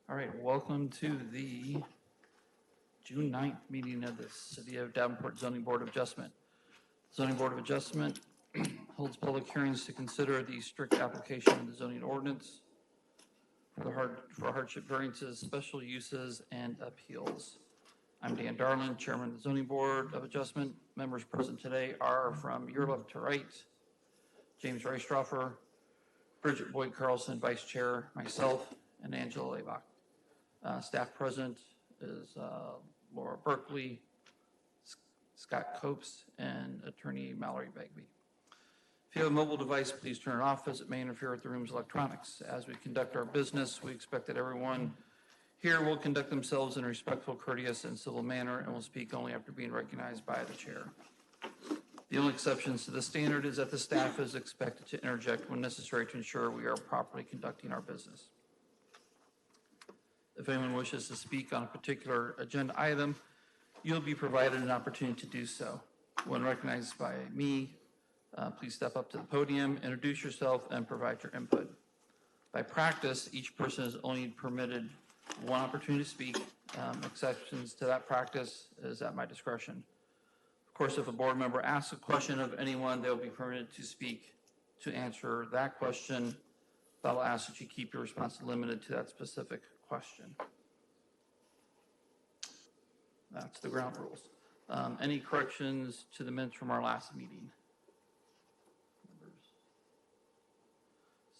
All right, welcome to the June 9th meeting of the City of Davenport Zoning Board of Adjustment. Zoning Board of Adjustment holds public hearings to consider the strict application of the zoning ordinance for hardship variances, special uses, and appeals. I'm Dan Darlin, Chairman of the Zoning Board of Adjustment. Members present today are from your left to right, James Reistroffer, Bridget Boyd Carlson, Vice Chair, myself, and Angela Labach. Staff present is Laura Berkeley, Scott Copes, and Attorney Mallory Bagby. If you have a mobile device, please turn it off as it may interfere with the room's electronics. As we conduct our business, we expect that everyone here will conduct themselves in a respectful, courteous, and civil manner and will speak only after being recognized by the chair. The only exceptions to this standard is that the staff is expected to interject when necessary to ensure we are properly conducting our business. If anyone wishes to speak on a particular agenda item, you'll be provided an opportunity to do so. When recognized by me, please step up to the podium, introduce yourself, and provide your input. By practice, each person is only permitted one opportunity to speak. Exceptions to that practice is at my discretion. Of course, if a board member asks a question of anyone, they'll be permitted to speak to answer that question. But I'll ask that you keep your response limited to that specific question. That's the ground rules. Any corrections to the minutes from our last meeting?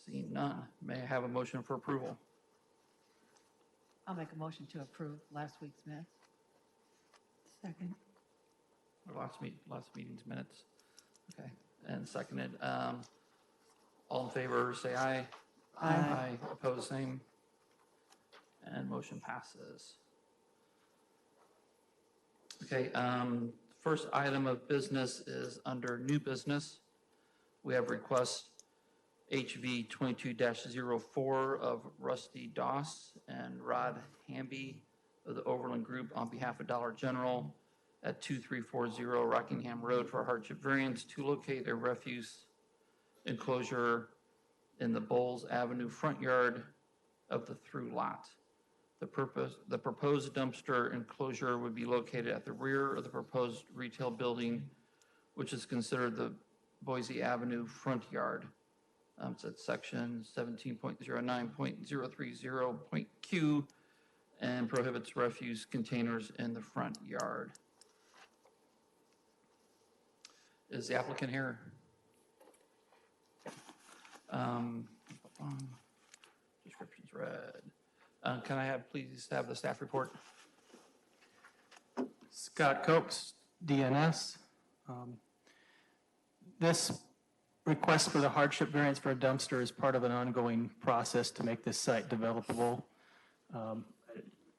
Seeing none, may I have a motion for approval? I'll make a motion to approve last week's minutes. Second. Last meeting's minutes. Okay, and seconded. All in favor, say aye. Aye. Aye. Opposed, same. And motion passes. Okay, first item of business is under new business. We have request HV 22-04 of Rusty Doss and Rod Hamby of the Overland Group on behalf of Dollar General at 2340 Rockingham Road for hardship variance to locate a refuse enclosure in the Bowles Avenue front yard of the through lot. The proposed dumpster enclosure would be located at the rear of the proposed retail building, which is considered the Boise Avenue front yard. It's at section 17.09.030.Q and prohibits refuse containers in the front yard. Is the applicant here? Description's read. Can I please have the staff report? Scott Copes, DNS. This request for the hardship variance for a dumpster is part of an ongoing process to make this site developable.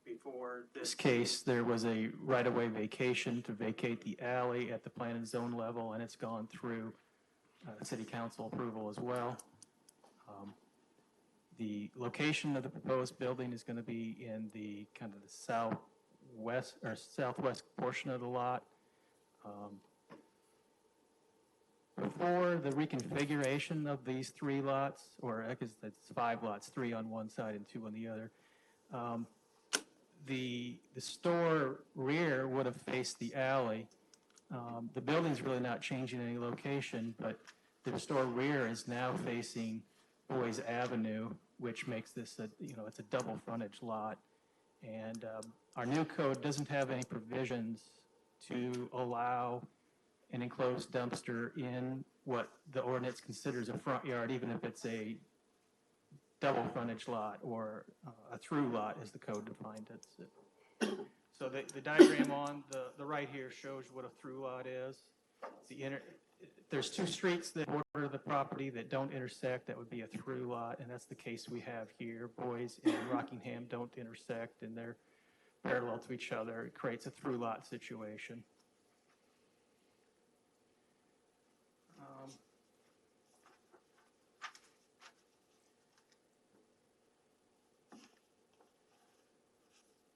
Before this case, there was a right-of-way vacation to vacate the alley at the plan and zone level, and it's gone through city council approval as well. The location of the proposed building is going to be in the kind of the southwest portion of the lot. Before the reconfiguration of these three lots, or I guess that's 5 lots, 3 on one side and 2 on the other, the store rear would have faced the alley. The building's really not changing any location, but the store rear is now facing Boys Avenue, which makes this it's a double frontage lot. And our new code doesn't have any provisions to allow an enclosed dumpster in what the ordinance considers a front yard, even if it's a double frontage lot or a through lot as the code defined it. So the diagram on the right here shows what a through lot is. There's 2 streets that border the property that don't intersect. That would be a through lot, and that's the case we have here. Boys and Rockingham don't intersect, and they're parallel to each other. It creates a through lot situation.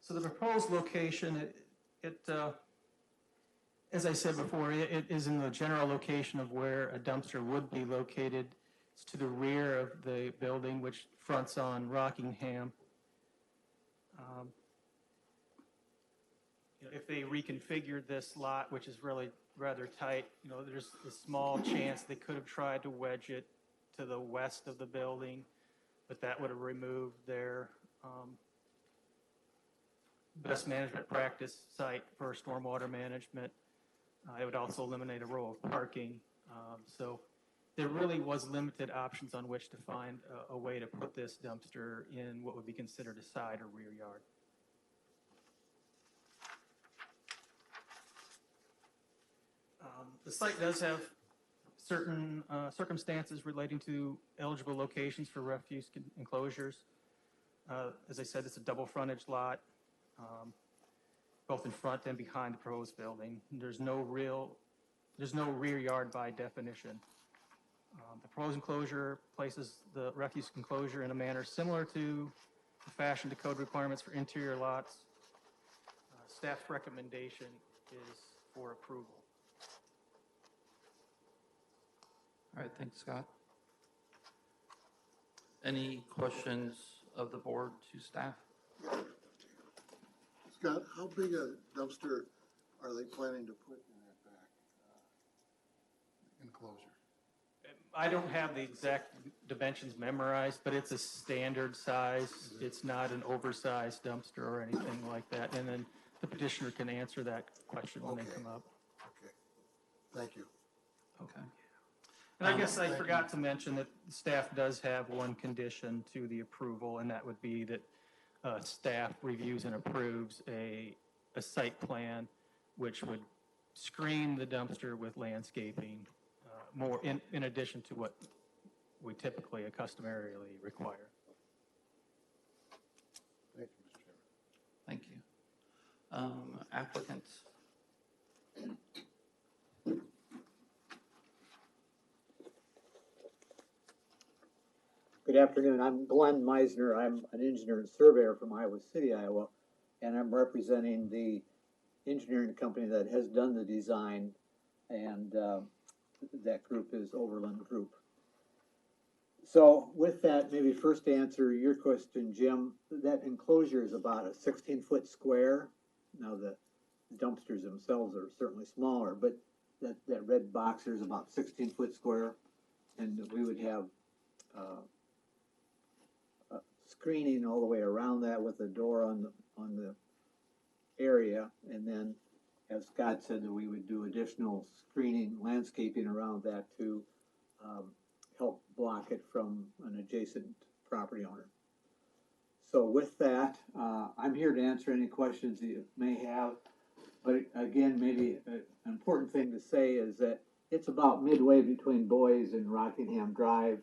So the proposed location, as I said before, it is in the general location of where a dumpster would be located. It's to the rear of the building, which fronts on Rockingham. If they reconfigured this lot, which is really rather tight, there's a small chance they could have tried to wedge it to the west of the building, but that would have removed their best management practice site for stormwater management. It would also eliminate a row of parking. So there really was limited options on which to find a way to put this dumpster in what would be considered a side or rear yard. The site does have certain circumstances relating to eligible locations for refuse enclosures. As I said, it's a double frontage lot, both in front and behind the proposed building. There's no rear yard by definition. The proposed enclosure places the refuse enclosure in a manner similar to the fashion to code requirements for interior lots. Staff's recommendation is for approval. All right, thanks, Scott. Any questions of the board to staff? Scott, how big a dumpster are they planning to put in that back enclosure? I don't have the exact dimensions memorized, but it's a standard size. It's not an oversized dumpster or anything like that. And then the petitioner can answer that question when they Okay. come up. Okay, thank you. Okay. And I guess I Thank forgot you. to mention that staff does have one condition to the approval, and that would be that staff reviews and approves a site plan which would screen the dumpster with landscaping, more in addition to what we typically customarily require. Thank you, Mr. Chairman. Thank you. Applicants? Good afternoon. I'm Glenn Meisner. I'm an engineer and surveyor from Iowa City, Iowa, and I'm representing the engineering company that has done the design, and that group is Overland Group. So with that, maybe first to answer your question, Jim, that enclosure is about a 16-foot square. Now the dumpsters themselves are certainly smaller, but that red box there is about 16-foot square, and we would have screening all the way around that with a door on the area, and then, as Scott said, that we would do additional screening, landscaping around that to help block it from an adjacent property owner. So with that, I'm here to answer any questions that you may have. But again, maybe an important thing to say is that it's about midway between Boys and Rockingham Drive,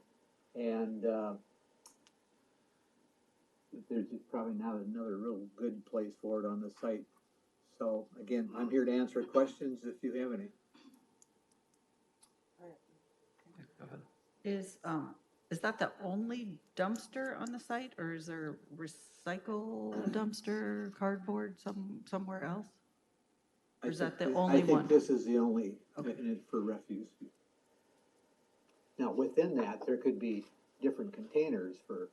and there's probably not another real good place for it on the site. So again, I'm here to answer questions if you have any. Yeah, go ahead. Is that the only dumpster on the site, or is there recycle dumpster, cardboard somewhere else? Or is that the only I think one? this is the only Okay. for refuse. Now, within that, there could be different containers for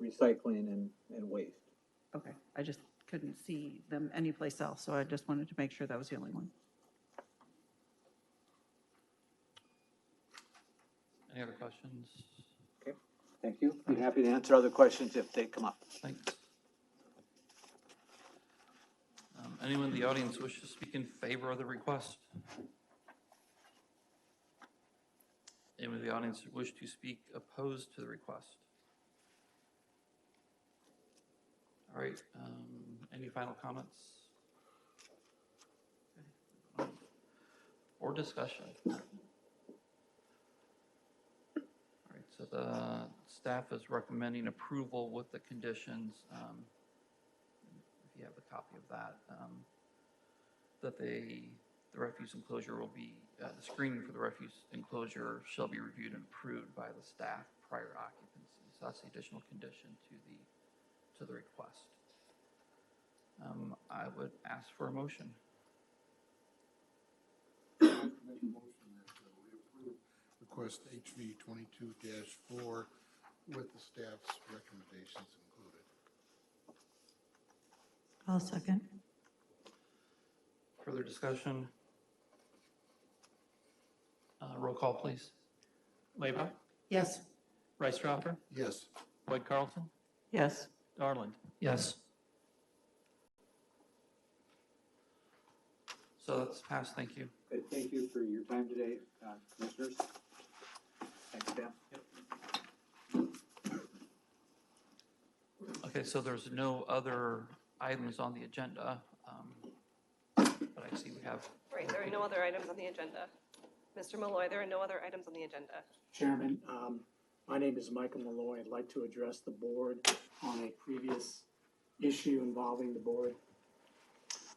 recycling and waste. Okay, I just couldn't see them anyplace else, so I just wanted to make sure that was the only one. Any other questions? Okay, thank you. Be happy to answer other questions if they come up. Thanks. Anyone in the audience wish to speak in favor of the request? Anyone in the audience wish to speak opposed to the request? All right, any final comments? Or discussion? All right, so the staff is recommending approval with the conditions, if you have a copy of that, that the refuse enclosure will be, the screening for the refuse enclosure shall be reviewed and approved by the staff prior to occupancy. So that's the additional condition to the request. I would ask for a motion. Make a motion that we approve request HV 22-4 with the staff's recommendations included. I'll second. Further discussion? Roll call, please. Labour, Yes. Rice-Stroffer, Yes. Boyd Carlson, Yes. Darland. Yes. So that's passed, thank you. Good, thank you for your time today, commissioners. Thanks, Dan. Okay, so there's no other items on the agenda, but I see we have, Right, there are no other items on the agenda. Mr. Malloy, there are no other items on the agenda. Chairman, my name is Michael Malloy. I'd like to address the board on a previous issue involving the board.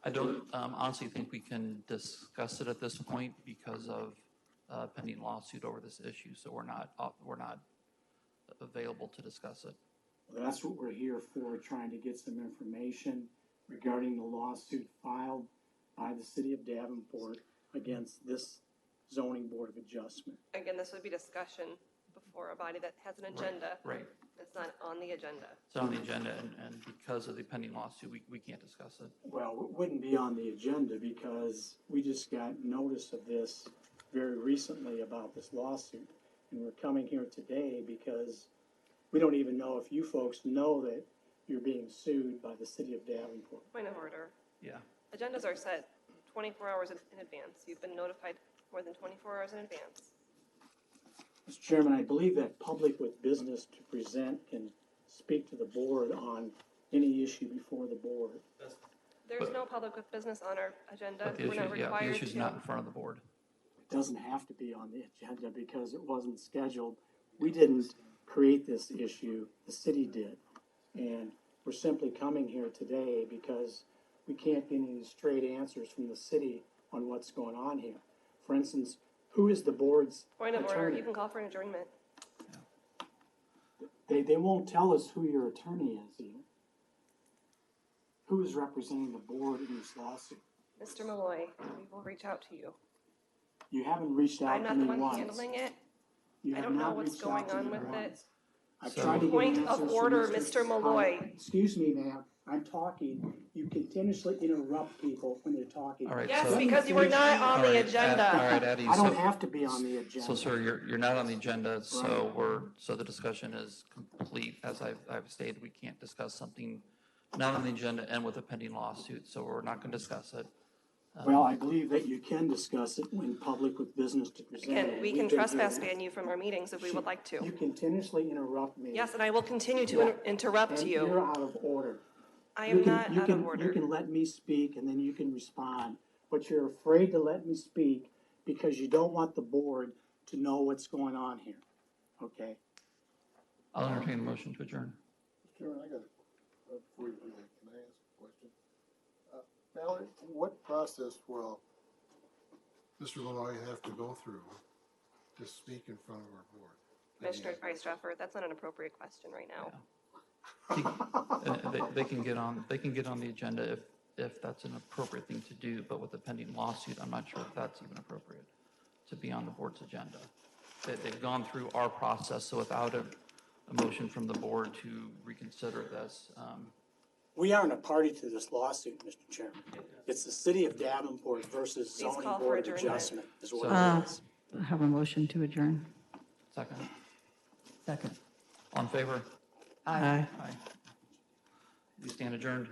I don't honestly think we can discuss it at this point because of pending lawsuit over this issue, so we're not available to discuss it. Well, that's what we're here for, trying to get some information regarding the lawsuit filed by the city of Davenport against this zoning board of adjustment. Again, this would be discussion before a body that has an agenda. Right, It's not on the agenda. it's on the agenda, and because of the pending lawsuit, we can't discuss it. Well, it wouldn't be on the agenda because we just got notice of this very recently about this lawsuit. And we're coming here today because we don't even know if you folks know that you're being sued by the city of Davenport. Point of order. Yeah, Agendas are set 24 hours in advance. You've been notified more than 24 hours in advance. Mr. Chairman, I believe that public with business to present can speak to the board on any issue before the board. There's no public with business on our agenda. but the We're not issue, yeah, the required issue's to. not in front of the board. It doesn't have to be on the agenda because it wasn't scheduled. We didn't create this issue, the city did. And we're simply coming here today because we can't get any straight answers from the city on what's going on here. For instance, who is the board's Point of order. attorney? You can call for an adjournment. They won't tell us who your attorney is either. Who is representing the board in this lawsuit? Mr. Malloy, we will reach out to you. You haven't reached out I'm to not me the one once. handling it. You I have don't know not what's reached out going to on me with once. it. I've So- tried to get Point of answers from order, Mr. Mr. Malloy. Excuse me, ma'am, I'm talking. You continuously interrupt people when they're talking. All right, Yes, so- because you were not on All the right, All agenda. right, Addie, I don't so, have to be on the agenda. so sir, you're not on the agenda, so Right. so the discussion is complete. As I've stated, we can't discuss something not on the agenda and with a pending lawsuit, so we're not gonna discuss it. Well, I believe that you can discuss it when public with business to present. Again, and we we've can been trespass doing it. ban you from our meetings if we would like You to. continuously interrupt me. Yes, and I will continue to interrupt And you're you. out of order. I You am can- not you out can- of You order. can let me speak and then you can respond, but you're afraid to let me speak because you don't want the board to know what's going on here, okay? I'll entertain a motion to adjourn. Mr. Chairman, I got a, before you do that, can I ask a question? Mallory, what process will Mr. Malloy have to go through to speak in front of our board? Commissioner Freistraffer, that's not an appropriate question right now. They can get on the agenda if that's an appropriate thing to do, but with the pending lawsuit, I'm not sure if that's even appropriate to be on the board's agenda. They've gone through our process, so without a motion from the board to reconsider this, We aren't a party to this lawsuit, Mr. Chairman. It's the city of Davenport versus Please zoning call for board of adjournment. adjustment is what So- it is. Have a motion to adjourn. second, Second. on favor? Aye. Aye. We stand adjourned.